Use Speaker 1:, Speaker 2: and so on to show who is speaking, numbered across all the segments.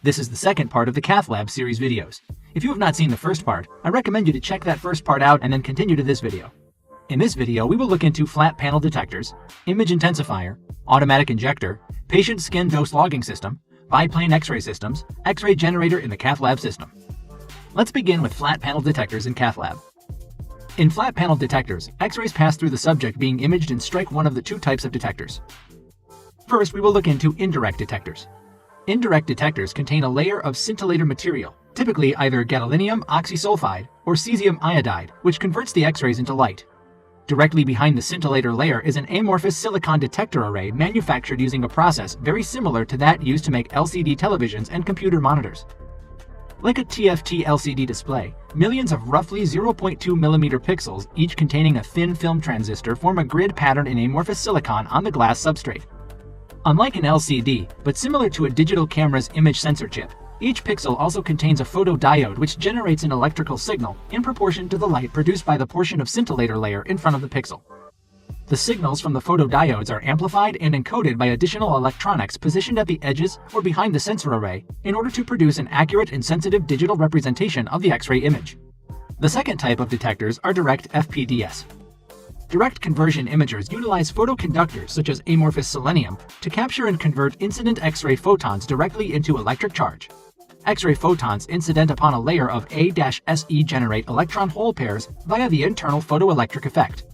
Speaker 1: This is the second part of the Cath Lab series videos. If you have not seen the first part, I recommend you to check that first part out and then continue to this video. In this video, we will look into flat panel detectors, image intensifier, automatic injector, patient skin dose logging system, biplane X-ray systems, X-ray generator in the Cath Lab system. Let's begin with flat panel detectors in Cath Lab. In flat panel detectors, X-rays pass through the subject being imaged and strike one of the two types of detectors. First, we will look into indirect detectors. Indirect detectors contain a layer of scintillator material, typically either gadolinium oxysulfide or cesium iodide, which converts the X-rays into light. Directly behind the scintillator layer is an amorphous silicon detector array manufactured using a process very similar to that used to make LCD televisions and computer monitors. Like a TFT LCD display, millions of roughly 0.2 mm pixels, each containing a thin film transistor, form a grid pattern in amorphous silicon on the glass substrate. Unlike an LCD, but similar to a digital camera's image sensor chip, each pixel also contains a photodiode which generates an electrical signal in proportion to the light produced by the portion of scintillator layer in front of the pixel. The signals from the photodiodes are amplified and encoded by additional electronics positioned at the edges or behind the sensor array in order to produce an accurate and sensitive digital representation of the X-ray image. The second type of detectors are direct FPDS. Direct conversion imagers utilize photoconductors such as amorphous selenium to capture and convert incident X-ray photons directly into electric charge. X-ray photons incident upon a layer of A-SE generate electron hole pairs via the internal photoelectric effect.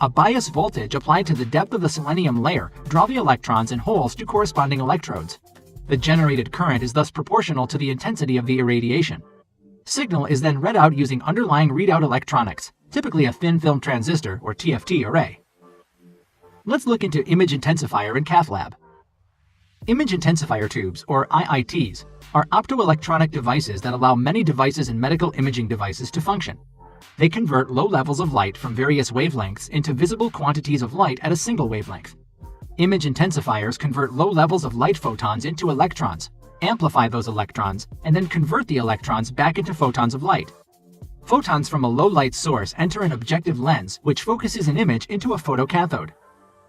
Speaker 1: A bias voltage applied to the depth of the selenium layer draw the electrons and holes to corresponding electrodes. The generated current is thus proportional to the intensity of the irradiation. Signal is then read out using underlying readout electronics, typically a thin film transistor or TFT array. Let's look into image intensifier in Cath Lab. Image intensifier tubes, or IITs, are optoelectronic devices that allow many devices and medical imaging devices to function. They convert low levels of light from various wavelengths into visible quantities of light at a single wavelength. Image intensifiers convert low levels of light photons into electrons, amplify those electrons, and then convert the electrons back into photons of light. Photons from a low light source enter an objective lens which focuses an image into a photocathode.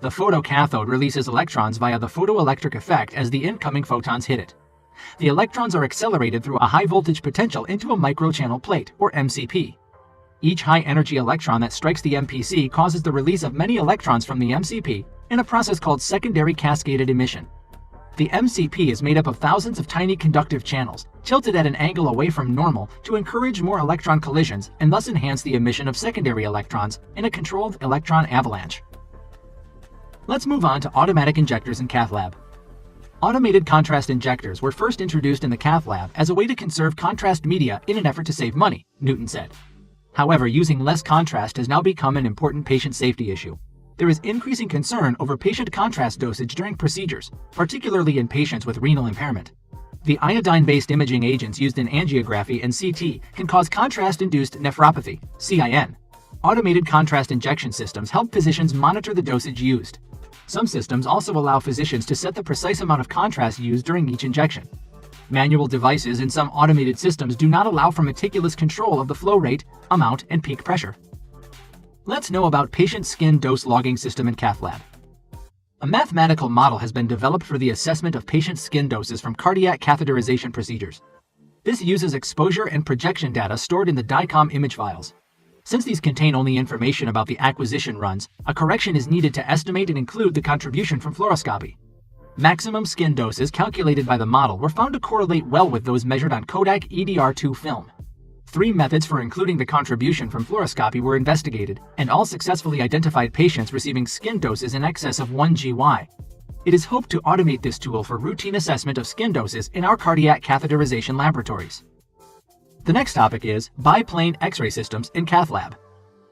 Speaker 1: The photocathode releases electrons via the photoelectric effect as the incoming photons hit it. The electrons are accelerated through a high voltage potential into a microchannel plate, or MCP. Each high-energy electron that strikes the MPC causes the release of many electrons from the MCP in a process called secondary cascaded emission. The MCP is made up of thousands of tiny conductive channels, tilted at an angle away from normal to encourage more electron collisions and thus enhance the emission of secondary electrons in a controlled electron avalanche. Let's move on to automatic injectors in Cath Lab. Automated contrast injectors were first introduced in the Cath Lab as a way to conserve contrast media in an effort to save money, Newton said. However, using less contrast has now become an important patient safety issue. There is increasing concern over patient contrast dosage during procedures, particularly in patients with renal impairment. The iodine-based imaging agents used in angiography and CT can cause contrast-induced nephropathy, CIN. Automated contrast injection systems help physicians monitor the dosage used. Some systems also allow physicians to set the precise amount of contrast used during each injection. Manual devices in some automated systems do not allow for meticulous control of the flow rate, amount, and peak pressure. Let's know about patient skin dose logging system in Cath Lab. A mathematical model has been developed for the assessment of patient skin doses from cardiac catheterization procedures. This uses exposure and projection data stored in the DICOM image files. Since these contain only information about the acquisition runs, a correction is needed to estimate and include the contribution from fluoroscopy. Maximum skin doses calculated by the model were found to correlate well with those measured on Kodak EDR2 film. 3 methods for including the contribution from fluoroscopy were investigated, and all successfully identified patients receiving skin doses in excess of 1 GY. It is hoped to automate this tool for routine assessment of skin doses in our cardiac catheterization laboratories. The next topic is biplane X-ray systems in Cath Lab.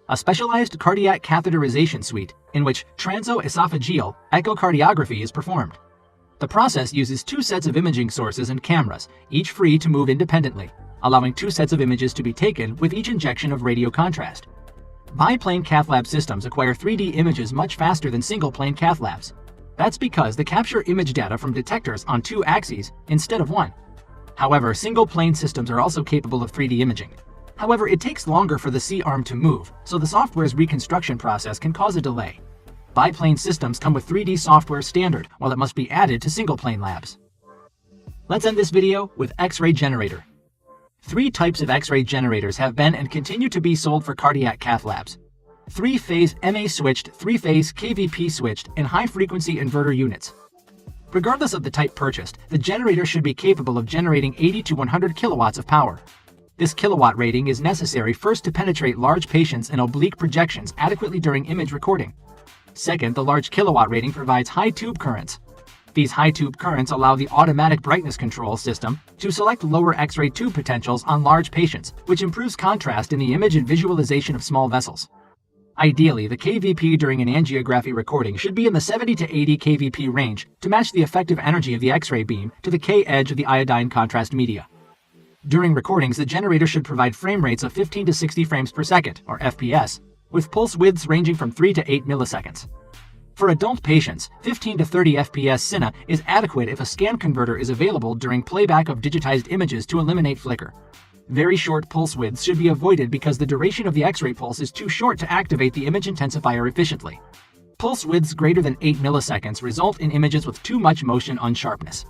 Speaker 1: A specialized cardiac catheterization suite in which transoesophageal echocardiography is performed. The process uses 2 sets of imaging sources and cameras, each free to move independently, allowing 2 sets of images to be taken with each injection of radiocontrast. Biplane Cath Lab systems acquire 3D images much faster than single-plane Cath Labs. That's because they capture image data from detectors on 2 axes instead of 1. However, single-plane systems are also capable of 3D imaging. However, it takes longer for the C-arm to move, so the software's reconstruction process can cause a delay. Biplane systems come with 3D software standard, while it must be added to single-plane labs. Let's end this video with X-ray generator. 3 types of X-ray generators have been and continue to be sold for cardiac cath labs. 3-phase MA switched, 3-phase KVP switched, and high-frequency inverter units. Regardless of the type purchased, the generator should be capable of generating 80 to 100 kilowatts of power. This kilowatt rating is necessary first to penetrate large patients in oblique projections adequately during image recording. Second, the large kilowatt rating provides high tube currents. These high tube currents allow the automatic brightness control system to select lower X-ray tube potentials on large patients, which improves contrast in the image and visualization of small vessels. Ideally, the KVP during an angiography recording should be in the 70 to 80 kVp range to match the effective energy of the X-ray beam to the K edge of the iodine contrast media. During recordings, the generator should provide frame rates of 15 to 60 frames per second, or FPS, with pulse widths ranging from 3 to 8 milliseconds. For adult patients, 15 to 30 FPS Cine is adequate if a scan converter is available during playback of digitized images to eliminate flicker. Very short pulse widths should be avoided because the duration of the X-ray pulse is too short to activate the image intensifier efficiently. Pulse widths greater than 8 milliseconds result in images with too much motion unsharpness.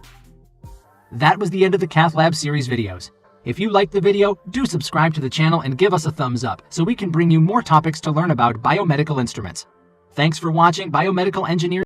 Speaker 1: That was the end of the Cath Lab series videos. If you liked the video, do subscribe to the channel and give us a thumbs up so we can bring you more topics to learn about biomedical instruments. Thanks for watching Biomedical Engineers.